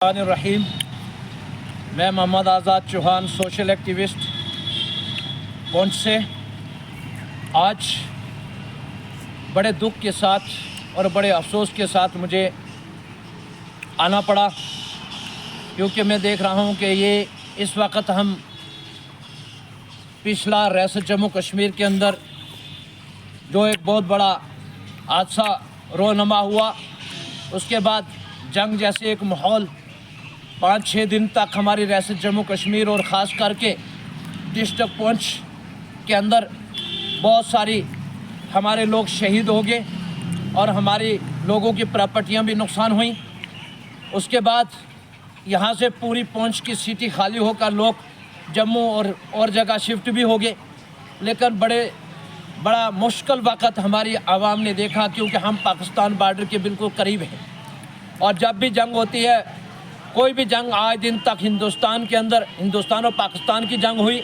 रहीम। मैं मोहम्मद आज़ाद Chauhan, social activist Poonch से आज बड़े दुख के साथ और बड़े अफसोस के साथ मुझे आना पड़ा, क्योंकि मैं देख रहा हूं कि ये इस वक्त हम पिछला रियासत जम्मू कश्मीर के अंदर जो एक बहुत बड़ा हादसा रोनमा हुआ, उसके बाद जंग जैसे एक माहौल 5-6 दिन तक हमारी रियासत जम्मू कश्मीर और ख़ास करके डिस्ट्रिक्ट पुंछ के अंदर बहुत सारी हमारे लोग शहीद हो गए और हमारी लोगों की प्रॉपर्टियां भी नुकसान हुई। उसके बाद यहाँ से पूरी पुंछ की सिटी खाली होकर लोग जम्मू और जगह शिफ्ट भी हो गए, लेकिन बड़ा मुश्किल वक़्त हमारी आवाम ने देखा, क्योंकि हम पाकिस्तान बॉर्डर के बिल्कुल करीब हैं। और जब भी जंग होती है, कोई भी जंग आज दिन तक हिंदुस्तान के अंदर, हिंदुस्तान और पाकिस्तान की जंग हुई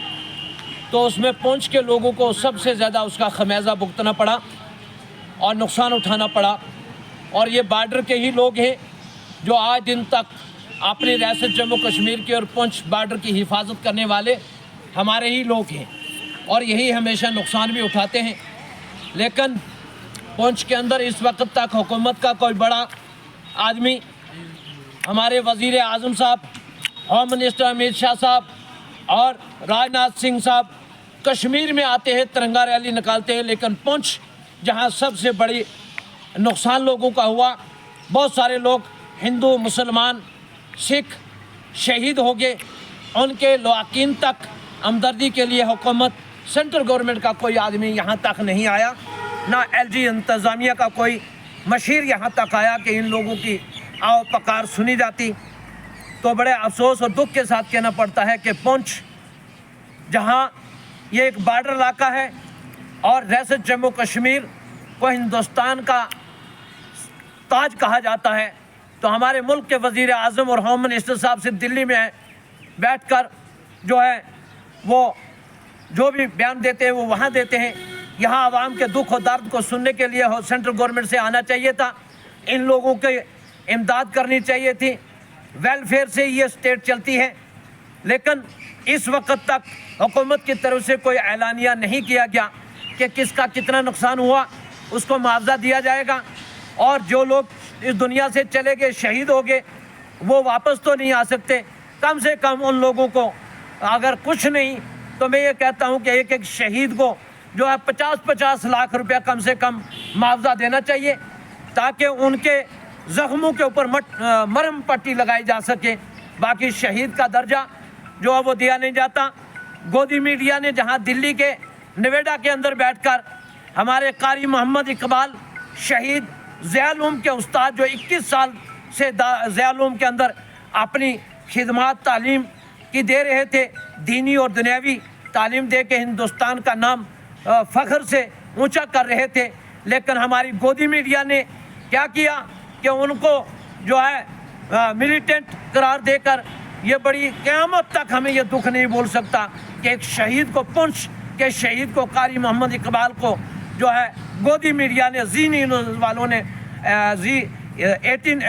तो उसमें पुंछ के लोगों को सबसे ज़्यादा उसका खमियाजा भुगतना पड़ा और नुकसान उठाना पड़ा। और ये बॉर्डर के ही लोग हैं जो आज दिन तक अपनी रियासत जम्मू कश्मीर की और पुंछ बॉर्डर की हिफाजत करने वाले हमारे ही लोग हैं, और यही हमेशा नुकसान भी उठाते हैं। लेकिन पुंछ के अंदर इस वक्त तक हुकूमत का कोई बड़ा आदमी, हमारे वज़ीर आज़म साहब, होम मिनिस्टर अमित शाह साहब और राजनाथ सिंह साहब कश्मीर में आते हैं, तिरंगा रैली निकालते हैं, लेकिन पुंछ जहां सबसे बड़ी नुकसान लोगों का हुआ, बहुत सारे लोग हिंदू, मुसलमान, सिख शहीद हो गए, उनके लवाकिन तक हमदर्दी के लिए हुकूमत, सेंट्रल गवर्नमेंट का कोई आदमी यहाँ तक नहीं आया, ना LG इंतज़ामिया का कोई मशीर यहाँ तक आया कि इन लोगों की आओ पकार सुनी जाती। तो बड़े अफसोस और दुख के साथ कहना पड़ता है कि पुंछ जहाँ ये एक बॉर्डर इलाका है और रियासत जम्मू कश्मीर को हिंदुस्तान का ताज कहा जाता है, तो हमारे मुल्क के वज़ीर आज़म और होम मिनिस्टर साहब से दिल्ली में बैठकर जो है वो जो भी बयान देते हैं वो वहाँ देते हैं। यहाँ आवाम के दुख और दर्द को सुनने के लिए सेंट्रल गवर्नमेंट से आना चाहिए था, इन लोगों के इमदाद करनी चाहिए थी, वेलफेयर से ये स्टेट चलती है। लेकिन इस वक्त तक हुकूमत की तरफ से कोई ऐलानिया नहीं किया गया कि किसका कितना नुकसान हुआ, उसको मुआवजा दिया जाएगा। और जो लोग इस दुनिया से चले गए, शहीद हो गए, वो वापस तो नहीं आ सकते। कम से कम उन लोगों को अगर कुछ नहीं तो मैं ये कहता हूँ कि एक एक शहीद को जो है 50-50 लाख रुपया कम से कम मुआवजा देना चाहिए, ताकि उनके ज़ख्मों के ऊपर मरहम पट्टी लगाई जा सके। बाकी शहीद का दर्जा जो है वो दिया नहीं जाता। गोदी मीडिया ने जहां दिल्ली के नोएडा के अंदर बैठकर हमारे कारी मोहम्मद इकबाल शहीद ज़िया-उल-उलूम के उस्ताद जो 21 साल से ज़िया-उल-उलूम के अंदर अपनी खिदमत तालीम की दे रहे थे, दीनी और दुनियावी तालीम दे के हिंदुस्तान का नाम फ़ख्र से ऊंचा कर रहे थे, लेकिन हमारी गोदी मीडिया ने क्या किया कि उनको जो है मिलिटेंट करार देकर ये बड़ी क़यामत तक हमें ये दुख नहीं भूल सकता कि एक शहीद को, पुंछ के शहीद को, कारी मोहम्मद इकबाल को जो है गोदी मीडिया ने, जी न्यूज़ वालों ने, जी18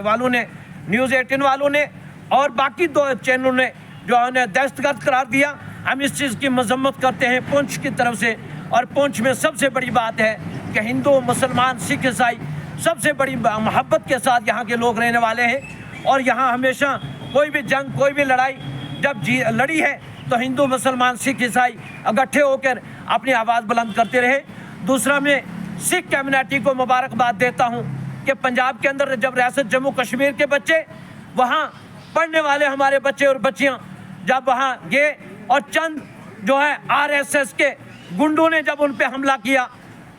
वालों ने, न्यूज़ 18 वालों ने और बाकी 2 चैनलों ने जो है दहशतगर्द करार दिया। हम इस चीज़ की मजम्मत करते हैं पुंछ की तरफ से। और पुंछ में सबसे बड़ी बात है कि हिंदू, मुसलमान, सिख, ईसाई सबसे बड़ी मोहब्बत के साथ यहाँ के लोग रहने वाले हैं। और यहाँ हमेशा कोई भी जंग, कोई भी लड़ाई जब लड़ी है तो हिंदू, मुसलमान, सिख, ईसाई इकट्ठे होकर अपनी आवाज़ बुलंद करते रहे। दूसरा, मैं सिख कम्युनिटी को मुबारकबाद देता हूँ कि पंजाब के अंदर जब रियासत जम्मू कश्मीर के बच्चे, वहाँ पढ़ने वाले हमारे बच्चे और बच्चियाँ जब वहाँ गए और चंद जो है RSS के गुंडों ने जब उन पे हमला किया,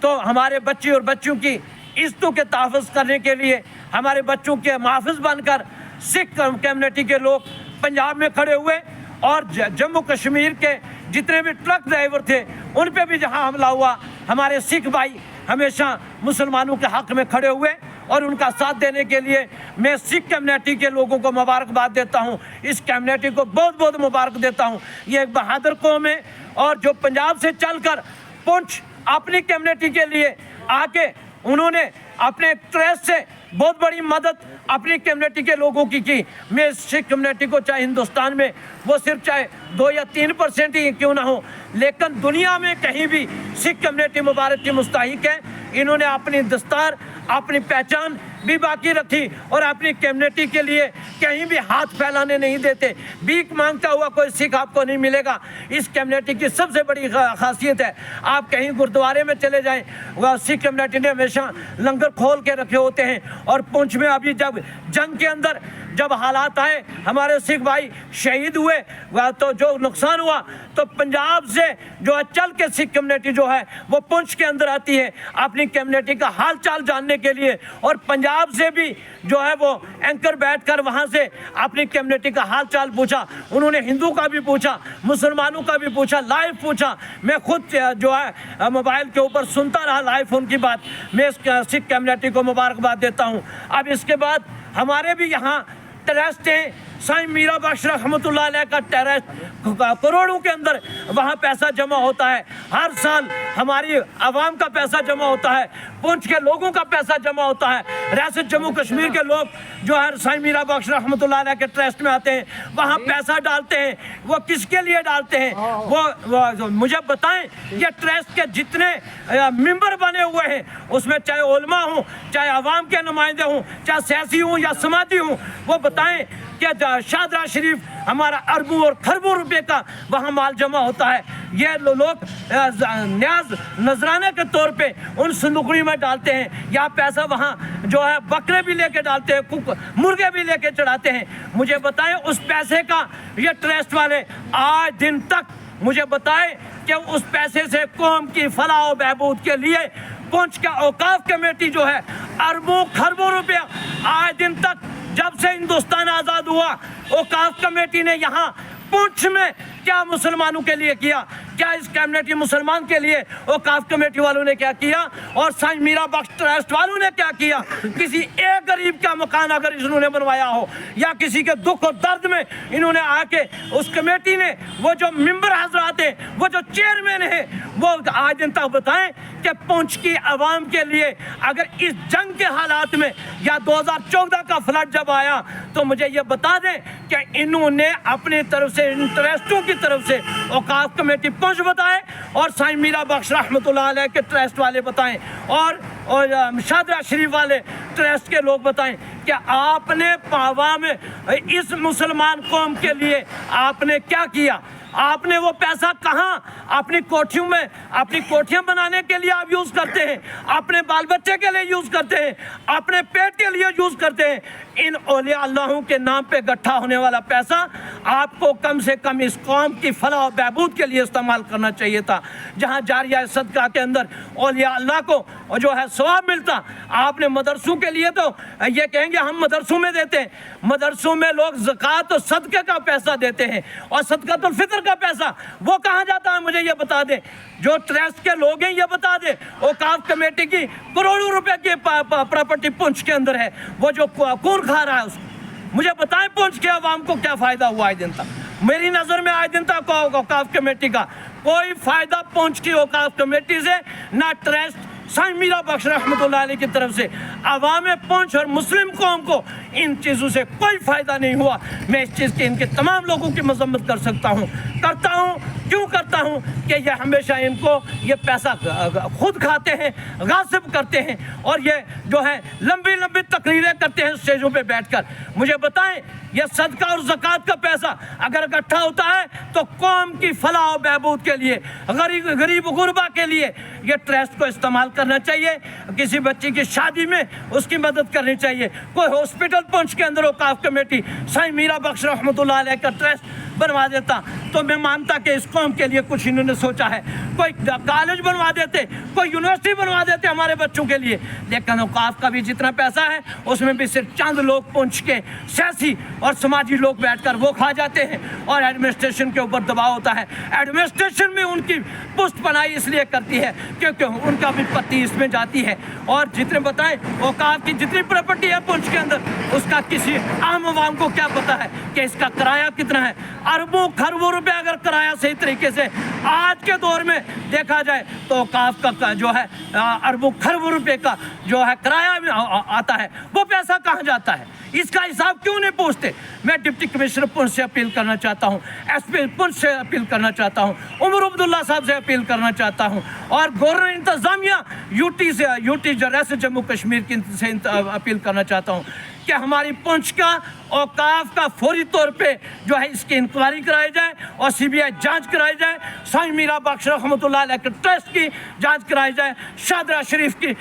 तो हमारे बच्चे और बच्चों की इज्जतों के तहफ़्फ़ुज़ करने के लिए, हमारे बच्चों के मुहाफ़िज़ बनकर सिख कम्युनिटी के लोग पंजाब में खड़े हुए। और जम्मू कश्मीर के जितने भी ट्रक ड्राइवर थे उन पे भी जहां हमला हुआ, हमारे सिख भाई हमेशा मुसलमानों के हक़ में खड़े हुए और उनका साथ देने के लिए मैं सिख कम्युनिटी के लोगों को मुबारकबाद देता हूं। इस कम्युनिटी को बहुत बहुत मुबारक देता हूं। ये एक बहादुर कौम है, और जो पंजाब से चलकर पुंछ अपनी कम्युनिटी के लिए आके उन्होंने अपने ट्रेस से बहुत बड़ी मदद अपनी कम्युनिटी के लोगों की। मैं सिख कम्युनिटी को, चाहे हिंदुस्तान में वो सिर्फ चाहे 2 या 3% ही क्यों ना हो, लेकिन दुनिया में कहीं भी सिख कम्युनिटी मुबारक की मुस्तहिक है। इन्होंने अपनी दस्तार, अपनी पहचान भी बाकी रखी और अपनी कम्युनिटी के लिए कहीं भी हाथ फैलाने नहीं देते। भीख मांगता हुआ कोई सिख आपको नहीं मिलेगा। इस कम्युनिटी की सबसे बड़ी खासियत है, आप कहीं गुरुद्वारे में चले जाएं, वह सिख कम्युनिटी ने हमेशा लंगर खोल के रखे होते हैं। और पुंछ में अभी जब जंग के अंदर जब हालात आए, हमारे सिख भाई शहीद हुए, वह तो जो नुकसान हुआ, तो पंजाब से जो है चल के सिख कम्युनिटी जो है वो पुंछ के अंदर आती है अपनी कम्युनिटी का हाल चाल जानने के लिए। और पंजाब से भी जो है वो एंकर बैठकर वहाँ से अपनी कम्युनिटी का हाल चाल पूछा। उन्होंने हिंदू का भी पूछा, मुसलमानों का भी पूछा, लाइव पूछा। मैं खुद जो है मोबाइल के ऊपर सुनता रहा लाइव उनकी बात। मैं इस सिख कम्युनिटी को मुबारकबाद देता हूँ। अब इसके बाद हमारे भी यहाँ ट्रस्ट है, साईं मीरा बख्श रहमतुल्लाह अलैह का ट्रस्ट, करोड़ों के अंदर वहाँ पैसा जमा होता है। हर साल हमारी आवाम का पैसा जमा होता है, पुंछ के लोगों का पैसा जमा होता है। रियासत जम्मू कश्मीर के लोग जो है साईं मीरा बख्श रहमतुल्लाह अलैह के ट्रस्ट में आते हैं, वहाँ पैसा डालते हैं। वो किसके लिए डालते हैं वो मुझे बताएं। ये ट्रस्ट के जितने मेंबर बने हुए हैं, उसमें चाहे उलमा हों, चाहे आवाम के नुमाइंदे हों, चाहे सियासी हों या समाजी हों, वो बताएं कि शादरा शरीफ हमारा अरबों और खरबों रुपए का वहाँ माल जमा होता है। ये लोग न्याज नजराने के तौर पे उन संदूकड़ी में डालते हैं, या पैसा वहाँ जो है बकरे भी लेके डालते हैं, मुर्गे भी लेके चढ़ाते हैं। मुझे बताएं उस पैसे का ये ट्रस्ट वाले आज दिन तक मुझे बताएं कि उस पैसे से कौम की फलाह और बहबूद के लिए पुंछ का औकाफ कमेटी जो है अरबों खरबों रुपया आज दिन तक, जब से हिंदुस्तान आज़ाद हुआ, औकाफ कमेटी ने यहाँ पुंछ में क्या मुसलमानों के लिए किया, क्या इस कम्युनिटी मुसलमान के लिए औकाफ कमेटी वालों ने क्या किया, और साईं मीरा बख्श ट्रस्ट वालों ने क्या किया। किसी एक गरीब का मकान अगर इन्होंने बनवाया हो, या किसी के दुख और दर्द में इन्होंने आके उस कमेटी ने, वो जो मेंबर हजरात हैं, वो जो चेयरमैन है, वो आज दिन तक बताएं कि पुंछ की आवाम के लिए अगर इस जंग के हालात में या 2014 का फ्लड जब आया, तो मुझे ये बता दें कि इन्होंने अपनी तरफ से, इंटरेस्टों की तरफ से औकाफ कमेटी पुंछ बताए और साईं मीरा बख्श रहमतुल्लाह अलैह के ट्रस्ट वाले बताएं, और शादरा शरीफ वाले ट्रस्ट के लोग बताएं कि आपने पावा में इस मुसलमान कौम के लिए आपने क्या किया। आपने वो पैसा कहाँ अपनी कोठियों में, अपनी कोठियाँ बनाने के लिए आप यूज़ करते हैं, अपने बाल बच्चे के लिए यूज़ करते हैं, अपने पेट के लिए यूज़ करते हैं। इन औलिया अल्लाहों के नाम पे इकट्ठा होने वाला पैसा आपको कम से कम इस कौम की फलाह और बहबूद के लिए इस्तेमाल करना चाहिए था। जहाँ जारिया सदका के अंदर औलिया अल्लाह को जो है सवाब मिलता, आपने मदरसों के लिए तो ये कहेंगे हम मदरसों में देते हैं। मदरसों में लोग ज़कात और सदक़े का पैसा देते हैं, और सदक़ातुल फितर का पैसा वो कहाँ जाता है, मुझे ये बता दें। जो ट्रस्ट के लोग हैं ये बता दें। औकाफ कमेटी की करोड़ों रुपए की प्रॉपर्टी पुंछ के अंदर है, वो जो कौन खा रहा है उसको मुझे बताएं। पुंछ के अवाम को क्या फ़ायदा हुआ आज दिन तक? मेरी नज़र में आज दिन तक औकाफ कमेटी का कोई फ़ायदा पुंछ की औकाफ कमेटी से ना ट्रस्ट साईं मीरा बख्श रहमतुल्लाह अलैह की तरफ से अवाम पुंछ और मुस्लिम कौम को इन चीज़ों से कोई फ़ायदा नहीं हुआ। मैं इस चीज़ की इनके तमाम लोगों की मजम्मत कर सकता हूँ, करता हूँ। क्यों करता हूँ कि ये हमेशा इनको ये पैसा खुद खाते हैं, गासिब करते हैं, और ये जो है लंबी लंबी तकरीरें करते हैं स्टेजों पे बैठकर। मुझे बताएं, ये सदका और ज़कात का पैसा अगर इकट्ठा होता है तो कौम की फलाह और बहबूद के लिए, गरीब गुरबा के लिए ये ट्रस्ट को इस्तेमाल करना चाहिए। किसी बच्ची की शादी में उसकी मदद करनी चाहिए। कोई हॉस्पिटल पुंछ के अंदर औकाफ कमेटी साईं मीरा बख्श रहमतुल्लाह अलैह का ट्रस्ट बनवा देता तो मैं मानता कि इस कौम के लिए कुछ इन्होंने सोचा है। कोई कॉलेज बनवा देते, कोई यूनिवर्सिटी बनवा देते हमारे बच्चों के लिए। लेकिन औकाफ का भी जितना पैसा है उसमें भी सिर्फ चंद लोग पुंछ के सियासी और समाजी लोग बैठकर वो खा जाते हैं, और एडमिनिस्ट्रेशन के ऊपर दबाव होता है। एडमिनिस्ट्रेशन में उनकी पुष्ट पनाही इसलिए करती है क्योंकि उनका भी 30 में जाती है। और जितने बताएं औकाफ की जितनी प्रॉपर्टी है पुंछ के अंदर, उसका किसी आम आवाम को क्या पता है कि इसका किराया कितना है। अरबों खरबों रुपए अगर किराया सही तरीके से आज के दौर में देखा जाए तो औकाफ का जो है अरबों खरबों रुपए का जो है किराया आता है, वो पैसा कहाँ जाता है, इसका हिसाब क्यों नहीं पूछते। मैं डिप्टी कमिश्नर पुंछ से अपील करना चाहता हूँ, एसपी पुंछ से अपील करना चाहता हूँ, उमर अब्दुल्ला साहब से अपील करना चाहता हूँ, और गवर्नर इंतजामिया यूटी रेस्ट जम्मू कश्मीर की से अपील करना चाहता हूँ कि हमारी पुंछ का औकाफ का फौरी तौर पे जो है इसकी इंक्वायरी कराई जाए और सीबीआई जांच कराई जाए। साईं मीरा बख्श रहमतुल्लाह अलैह के ट्रस्ट की जांच कराई जाए, शादरा शरीफ की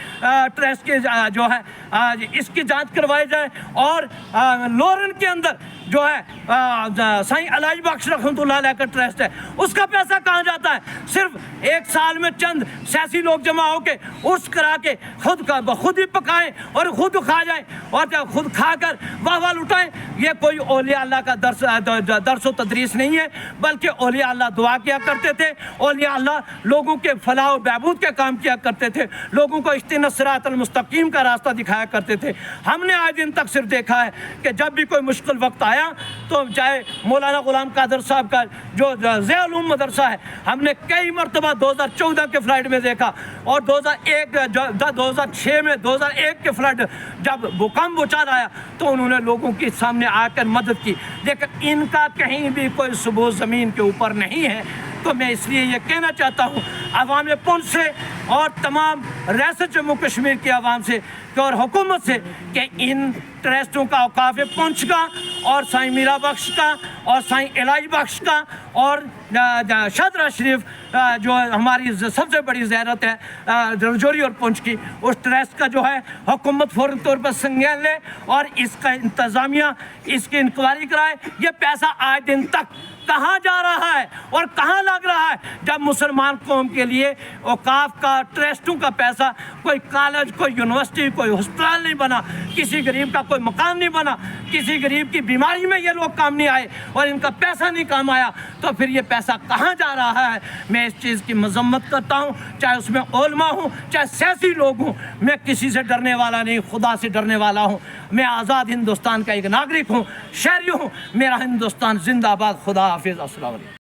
ट्रस्ट की जो है इसकी जांच करवाई जाए। और लोरन के अंदर जो है साईं अलाई बख्श रहमतुल्लाह अलैह का ट्रस्ट है, उसका पैसा कहाँ जाता है। सिर्फ एक साल में चंद सियासी लोग जमा होके उर्स करा के खुद ही पकाएं और खुद खा जाएं और खुद खाकर वाह लुटाएं। ये कोई औलिया अल्लाह का दर्स तदरीस नहीं है, बल्कि औलिया अल्लाह दुआ किया करते थे, औलिया अल्लाह लोगों के फलाह और बहबूद के काम किया करते थे, लोगों को इस्तिनस सिरातल मुस्तकीम का रास्ता दिखाया करते थे। हमने आज दिन तक सिर्फ देखा है कि जब भी कोई मुश्किल वक्त आया तो चाहे मौलाना गुलाम कादर साहब का जो ज़िया-उल-उलूम मदरसा है, हमने कई मरतबा 2014 के फ्लड में देखा और 2006 में 2001 के फ्लड जब भूकंप उछाल आया तो उन्होंने लोगों के सामने आकर मदद की, लेकिन इनका कहीं भी कोई सबूत ज़मीन के ऊपर नहीं है। तो मैं इसलिए ये कहना चाहता हूँ अवाम पुंछ से और तमाम रियासत जम्मू कश्मीर की आवाम से और हुकूमत से कि इन ट्रस्टों का औकाफ पुंछ का और साईं मीरा बख्श का और साईं इलाई बख्श का और शादरा शरीफ जो हमारी सबसे बड़ी ज़ियारत है रजौरी और पुंछ की, उस ट्रस्ट का जो है हुकूमत फ़ौरन तौर पर संज्ञान ले और इसका इंतज़ामिया इसकी इंक्वायरी कराए। ये पैसा आज दिन तक कहाँ जा रहा है और कहाँ लग रहा है, जब मुसलमान कौम के लिए औकाफ का ट्रस्टों का पैसा कोई कॉलेज, कोई यूनिवर्सिटी, कोई अस्पताल नहीं बना, किसी गरीब का कोई मकान नहीं बना, किसी गरीब की बीमारी में ये लोग काम नहीं आए और इनका पैसा नहीं काम आया, तो फिर ये पैसा कहाँ जा रहा है। मैं इस चीज़ की मजम्मत करता हूँ, चाहे उसमें उलमा हूँ, चाहे सियासी लोग हूँ, मैं किसी से डरने वाला नहीं, खुदा से डरने वाला हूँ। मैं आज़ाद हिंदुस्तान का एक नागरिक हूँ, शहरी हूँ। मेरा हिंदुस्तान जिंदाबाद। खुदा हाफिज़। अस्सलाम वालेकुम।